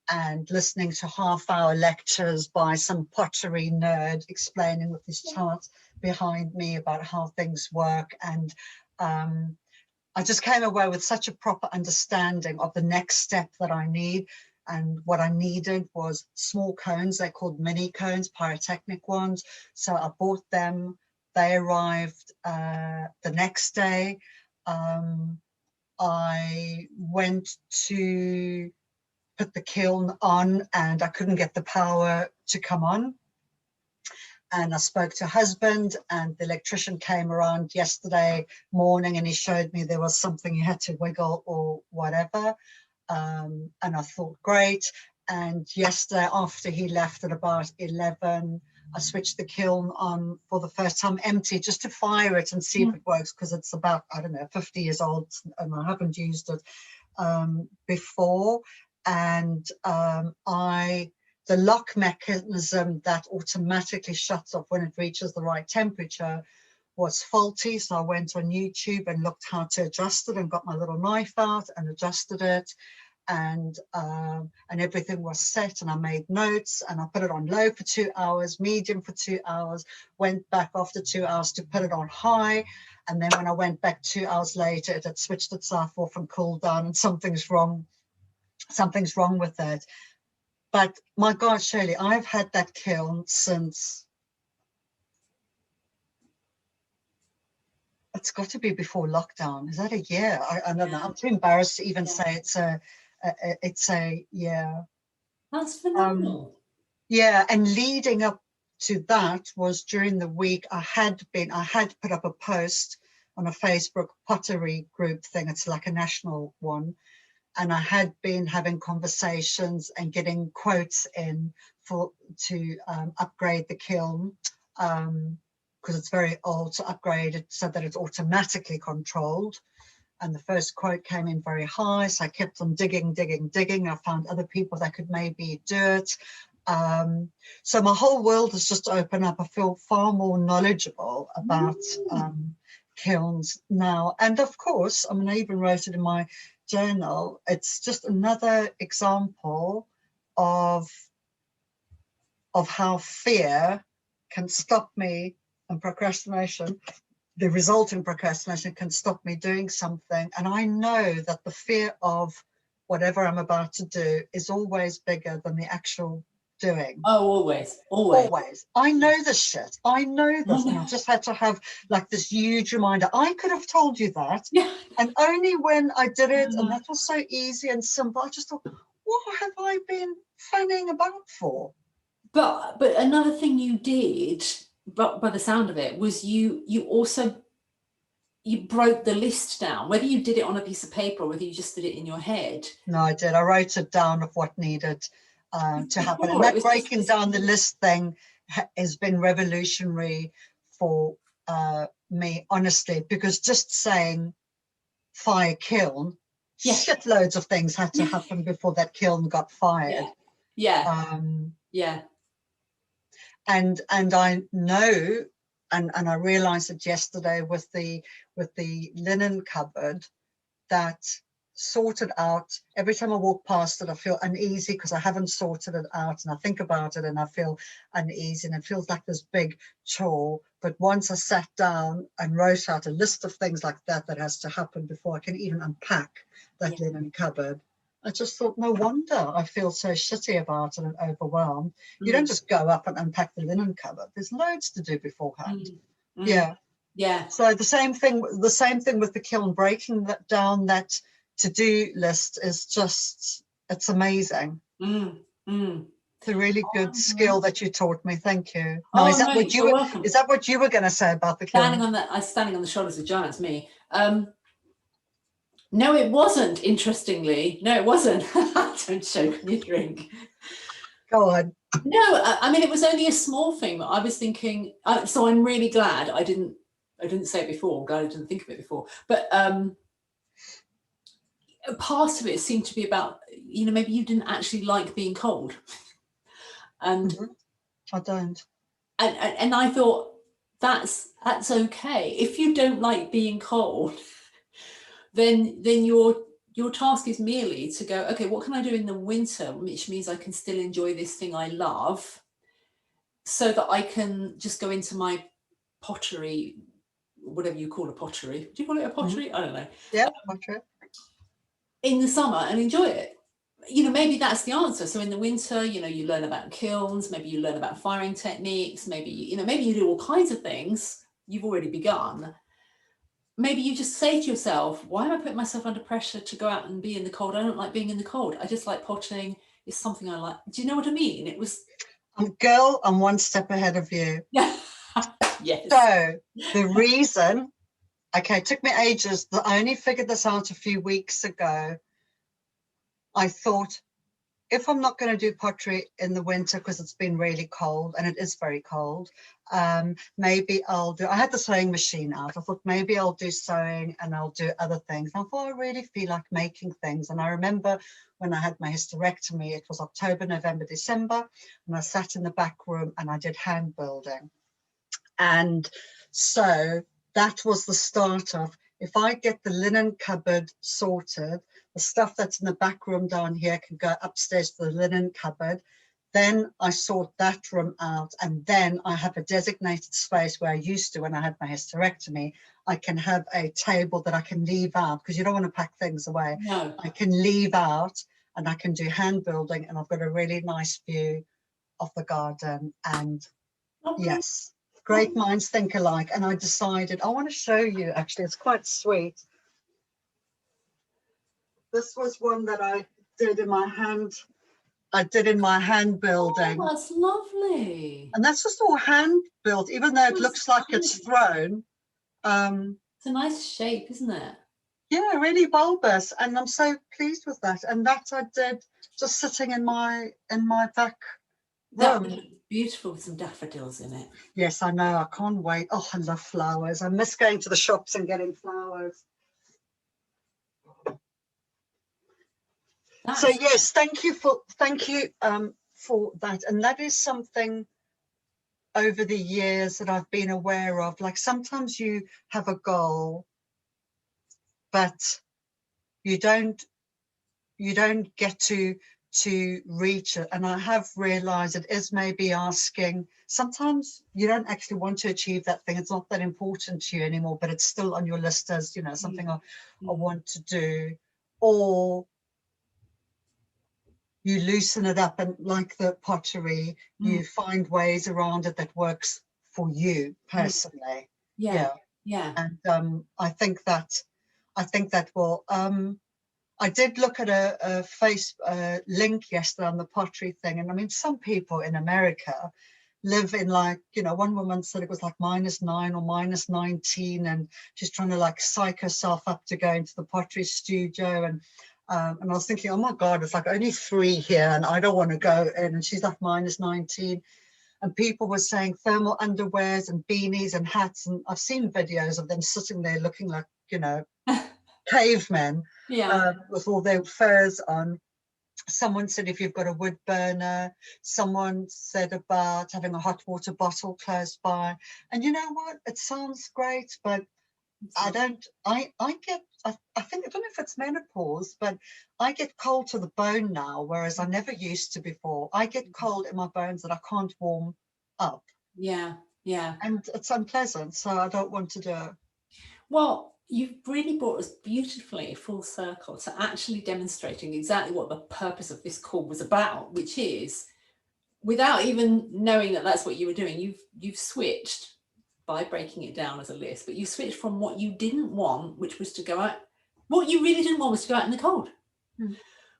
and listening to half-hour lectures by some pottery nerd explaining with his charts behind me about how things work. And I just came away with such a proper understanding of the next step that I need. And what I needed was small cones. They're called mini cones, pyrotechnic ones. So I bought them. They arrived the next day. I went to put the kiln on and I couldn't get the power to come on. And I spoke to husband, and the electrician came around yesterday morning and he showed me there was something you had to wiggle or whatever. And I thought, great. And yesterday, after he left at about 11, I switched the kiln on for the first time empty, just to fire it and see if it works, because it's about, I don't know, 50 years old and I haven't used it before. And the lock mechanism that automatically shuts off when it reaches the right temperature was faulty. So I went on YouTube and looked how to adjust it and got my little knife out and adjusted it. And everything was set, and I made notes, and I put it on low for 2 hours, medium for 2 hours, went back after 2 hours to put it on high. And then when I went back 2 hours later, it had switched itself off and cooled down, and something's wrong with it. But my God, Shirley, I've had that kiln since it's got to be before lockdown. Is that a year? I don't know. I'm too embarrassed to even say it's a year. That's phenomenal. Yeah, and leading up to that was during the week I had put up a post on a Facebook pottery group thing. It's like a national one. And I had been having conversations and getting quotes in to upgrade the kiln, because it's very old, to upgrade it so that it's automatically controlled. And the first quote came in very high, so I kept on digging. I found other people that could maybe do it. So my whole world has just opened up. I feel far more knowledgeable about kilns now. And of course, I mean, I even wrote it in my journal. It's just another example of how fear can stop me, and procrastination, the resulting procrastination, can stop me doing something. And I know that the fear of whatever I'm about to do is always bigger than the actual doing. Oh, always. I know this shit. I know this. And I just had to have like this huge reminder. I could have told you that. Yeah. And only when I did it, and that was so easy and simple, I just thought, what have I been fanning about for? But another thing you did, but by the sound of it, was you broke the list down, whether you did it on a piece of paper or whether you just did it in your head. No, I did. I wrote it down of what needed to happen. And that breaking down the list thing has been revolutionary for me, honestly, because just saying fire kiln, shitloads of things had to happen before that kiln got fired. And I know, and I realized it yesterday with the linen cupboard, that sorted out, every time I walk past it I feel uneasy because I haven't sorted it out, and I think about it and I feel uneasy, and it feels like this big chore. But once I sat down and wrote out a list of things like that has to happen before I can even unpack that linen cupboard, I just thought, no wonder I feel so shitty about it and overwhelmed. You don't just go up and unpack the linen cupboard. There's loads to do beforehand. Yeah. So the same thing with the kiln. Breaking that down, that to-do list is just, it's amazing. It's a really good skill that you taught me. Thank you. Now, is that what you were going to say about the kiln? Standing on the shoulders of giants, me. No, it wasn't. Interestingly, no, it wasn't. Don't choke when you drink. Go on. No, I mean, it was only a small thing. I was thinking. So I'm really glad I didn't say it before. I'm glad I didn't think of it before. But part of it seemed to be about, maybe you didn't actually like being cold. And I don't. And I thought that's okay. If you don't like being cold, then your task is merely to go, okay, what can I do in the winter, which means I can still enjoy this thing I love, so that I can just go into my pottery, whatever you call a pottery. Do you call it a pottery? I don't know. Yeah, pottery. In the summer and enjoy it. Maybe that's the answer. So in the winter, you learn about kilns, maybe you learn about firing techniques, maybe, maybe you do all kinds of things you've already begun. Maybe you just say to yourself, why am I putting myself under pressure to go out and be in the cold? I don't like being in the cold. I just like potting. It's something I like. Do you know what I mean? It was... Girl, I'm one step ahead of you. Yeah. Yes. So the reason, okay, it took me ages. I only figured this out a few weeks ago. I thought, if I'm not going to do pottery in the winter because it's been really cold, and it is very cold, maybe I had the sewing machine out. I thought maybe I'll do sewing and I'll do other things. And I thought I really feel like making things. And I remember when I had my hysterectomy, it was October, November, December, and I sat in the back room and I did hand building. And so that was the start of, if I get the linen cupboard sorted, the stuff that's in the back room down here can go upstairs to the linen cupboard. Then I sort that room out, and then I have a designated space where I used to when I had my hysterectomy. I can have a table that I can leave out, because you don't want to pack things away. No. I can leave out and I can do hand building, and I've got a really nice view of the garden. And yes, great minds think alike. And I decided, I want to show you, actually, it's quite sweet. This was one that I did in my hand. I did in my hand building. Oh, that's lovely. And that's just all hand built, even though it looks like it's thrown. It's a nice shape, isn't it? Yeah, really bulbous. And I'm so pleased with that. And that I did just sitting in my back That room. looks beautiful with some daffodils in it. Yes, I know. I can't wait. Oh, I love flowers. I miss going to the shops and getting flowers. So yes, thank you for that. And that is something over the years that I've been aware of. Like sometimes you have a goal, but you don't get to reach it. And I have realized it is maybe asking, sometimes you don't actually want to achieve that thing. It's not that important to you anymore, but it's still on your list as, you know, something I want to do. Or you loosen it up, and like the pottery, you find ways around it that works for you personally. Yeah. And I think that will I did look at a face link yesterday on the pottery thing, and I mean, some people in America live in, like, you know, one woman said it was like -9 or -19, and she's trying to like psych herself up to go into the pottery studio. And I was thinking, oh my God, it's like only 3 here, and I don't want to go in. And she's like -19. And people were saying thermal underwears and beanies and hats. And I've seen videos of them sitting there looking like, you know, cavemen with all their furs on. Someone said if you've got a wood burner. Someone said about having a hot water bottle close by. And you know what? It sounds great, but I think, I don't know if it's menopause, but I get cold to the bone now, whereas I never used to before. I get cold in my bones that I can't warm up. Yeah. And it's unpleasant, so I don't want to do it. Well, you've really brought us beautifully full circle to actually demonstrating exactly what the purpose of this call was about, which is, without even knowing that that's what you were doing, you've switched by breaking it down as a list, but you switched from what you didn't want, which was to go out, what you really didn't want was to go out in the cold.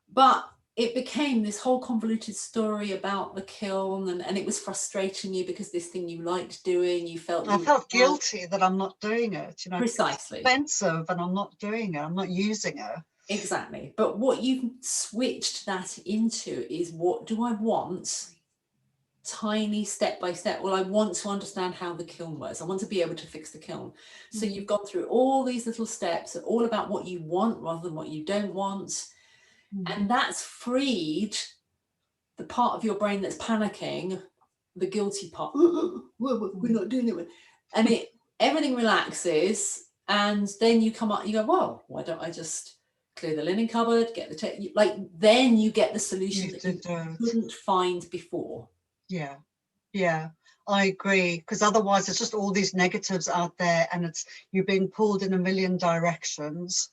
But it became this whole convoluted story about the kiln, and it was frustrating you because this thing you liked doing, I felt guilty that I'm not doing it, you know. Precisely. It's expensive and I'm not doing it, I'm not using it. Exactly. But what you've switched that into is, what do I want? Tiny step by step. Well, I want to understand how the kiln works. I want to be able to fix the kiln. So you've gone through all these little steps, all about what you want rather than what you don't want. And that's freed the part of your brain that's panicking, the guilty part. We're not doing it. And everything relaxes, and then you come up, you go, well, why don't I just clear the linen cupboard, get the then you get the solution that you couldn't find before. Yeah, I agree, because otherwise it's just all these negatives out there, and it's you're being pulled in a million directions,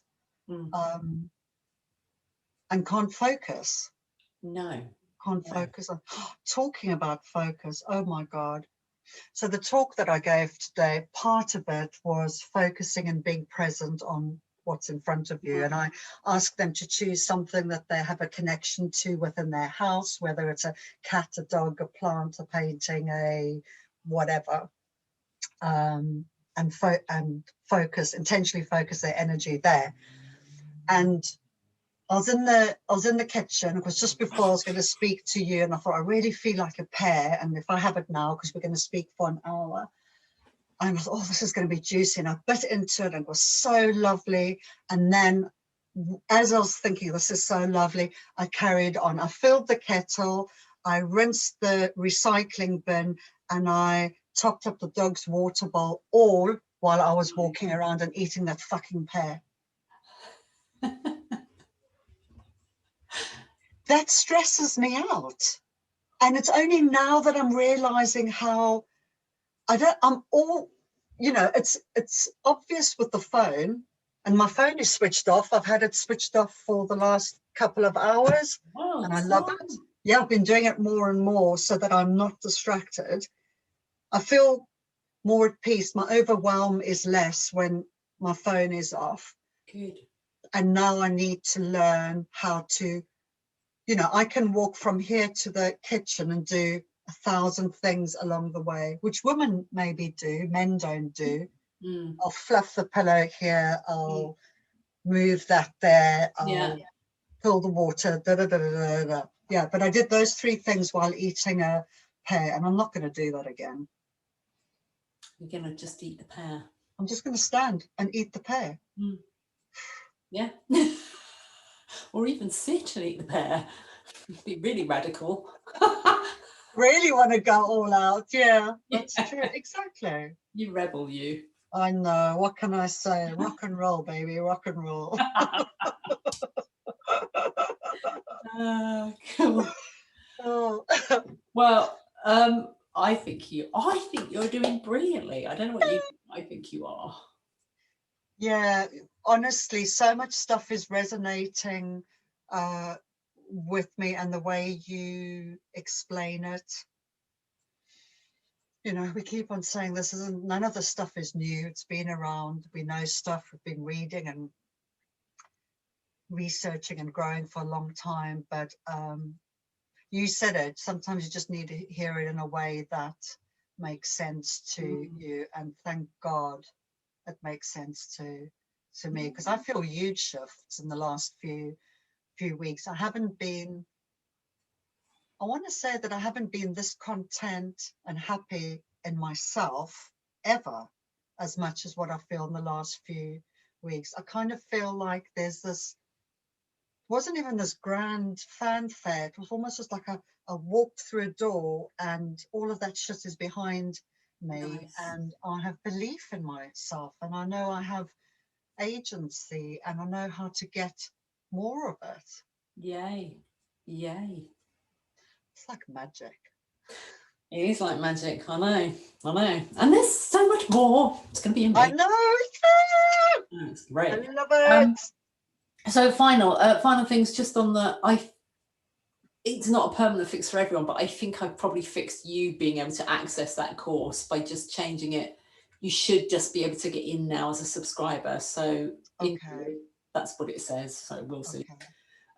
and can't focus. Can't focus on. Talking about focus, oh my God. So the talk that I gave today, part of it was focusing and being present on what's in front of you. And I asked them to choose something that they have a connection to within their house, whether it's a cat, a dog, a plant, a painting, a whatever, and intentionally focus their energy there. And I was in the kitchen. It was just before I was going to speak to you, and I thought, I really feel like a pear, and if I have it now, because we're going to speak for an hour, and I thought, oh, this is going to be juicy, and I bit into it, and it was so lovely. And then, as I was thinking, this is so lovely, I carried on. I filled the kettle, I rinsed the recycling bin, and I topped up the dog's water bowl, all while I was walking around and eating that fucking pear. That stresses me out. And it's only now that I'm realizing how it's obvious with the phone, and my phone is switched off. I've had it switched off for the last couple of hours, and I love it. Yeah, I've been doing it more and more so that I'm not distracted. I feel more at peace. My overwhelm is less when my phone is off. Good. And now I need to learn how to, you know, I can walk from here to the kitchen and do 1,000 things along the way, which women maybe do, men don't do. I'll fluff the pillow here, I'll move that there, I'll fill the water, da, da, da, da, da, da. Yeah, but I did those 3 things while eating a pear, and I'm not going to do that again. You're going to just eat the pear. I'm just going to stand and eat the pear. Yeah. Or even sit and eat the pear. It'd be really radical. Really want to go all out. Yeah, that's true. Exactly. You rebel, you. I know. What can I say? Rock and roll, baby. Rock and roll. Cool. Oh. Well, I think you're doing brilliantly. I don't know what you think. I think you are. Yeah, honestly, so much stuff is resonating with me, and the way you explain it. You know, we keep on saying this isn't, none of the stuff is new. It's been around. We know stuff. We've been reading and researching and growing for a long time. But you said it. Sometimes you just need to hear it in a way that makes sense to you. And thank God it makes sense to me, because I feel huge shifts in the last few weeks. I want to say that I haven't been this content and happy in myself ever as much as what I feel in the last few weeks. I kind of feel like there's this, wasn't even this grand fanfare. It was almost just like I walked through a door and all of that shit is behind me. Nice. And I have belief in myself, and I know I have agency, and I know how to get more of it. Yay. It's like magic. It is like magic. I know. And there's so much more. It's going to be amazing. I know. It's great. I love it. So final things just on it's not a permanent fix for everyone, but I think I've probably fixed you being able to access that course by just changing it. You should just be able to get in now as a subscriber. So that's what it says. So we'll see.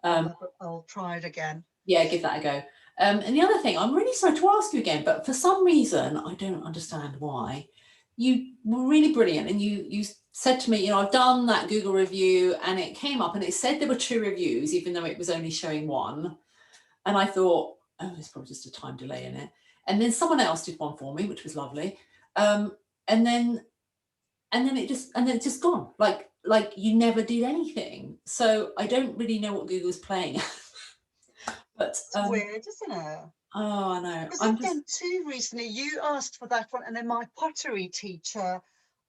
I'll try it again. Yeah, give that a go. And the other thing, I'm really sorry to ask you again, but for some reason, I don't understand why, you were really brilliant. And you said to me, you know, I've done that Google review, and it came up and it said there were 2 reviews, even though it was only showing 1. And I thought, oh, there's probably just a time delay in it. And then someone else did one for me, which was lovely. And then it's just gone. Like you never did anything. So I don't really know what Google's playing. But it's weird, isn't it? Oh, I know. Because I've done 2 recently. You asked for that one, and then my pottery teacher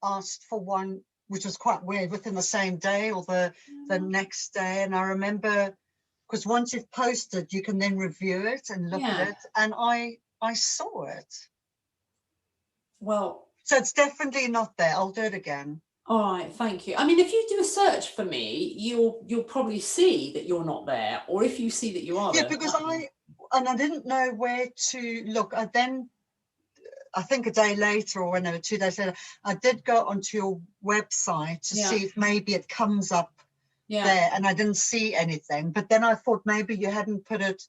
asked for one, which was quite weird, within the same day or the next day. And I remember, because once you've posted, you can then review it and look at it. And I saw it. Well, so it's definitely not there. I'll do it again. All right, thank you. I mean, if you do a search for me, you'll probably see that you're not there, or if you see that you are there. Yeah, because I didn't know where to look. I think a day later, or whenever, 2 days later, I did go onto your website to see if maybe it comes up there, and I didn't see anything. But then I thought maybe you hadn't put it.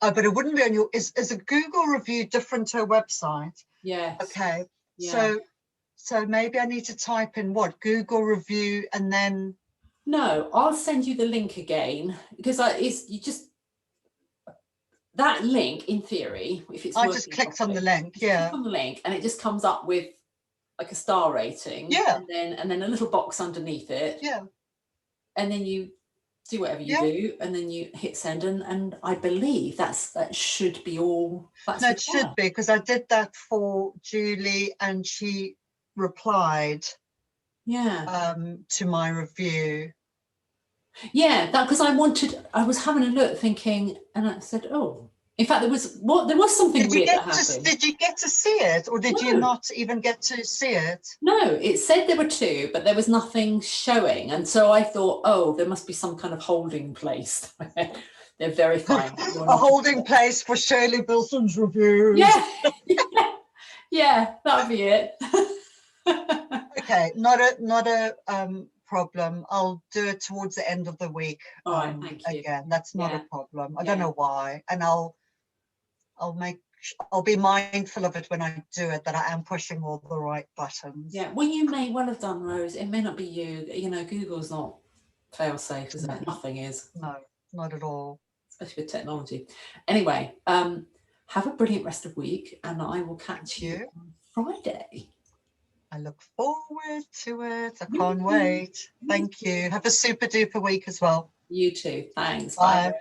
Oh, but it wouldn't be on your. Is a Google review different to a website? Yes. Okay. Yeah. So maybe I need to type in what, Google review, and then. No, I'll send you the link again, because that link, in theory, if it's I just clicked on the link, click on the link, and it just comes up with like a star rating, and then a little box underneath it, and then you do whatever you do, and then you hit send, and I believe that should be all. No, it should be, because I did that for Julie, and she replied to my review. Yeah, that, because I was having a look thinking, and I said, oh, in fact, there was something weird that happened. Did you get to see it, or did you not even get to see it? No, it said there were 2, but there was nothing showing. And so I thought, oh, there must be some kind of holding place. They're verifying. A holding place for Shirley Bilson's reviews. Yeah. Yeah, that'll be it. Okay, not a problem. I'll do it towards the end of the week. All right, thank you. Again, that's not Yeah. a problem. I don't know why, and I'll be mindful of it when I do it, that I am pushing all the right buttons. Yeah, well, you may well have done, Rose. It may not be you. You know, Google's not fail safe, is it? Nothing is. No, not at all. Especially with technology. Anyway, have a brilliant rest of week, and I will catch you on Friday. I look forward to it. I can't wait. Thank you. Have a super duper week as well. You too. Thanks. Bye. Bye.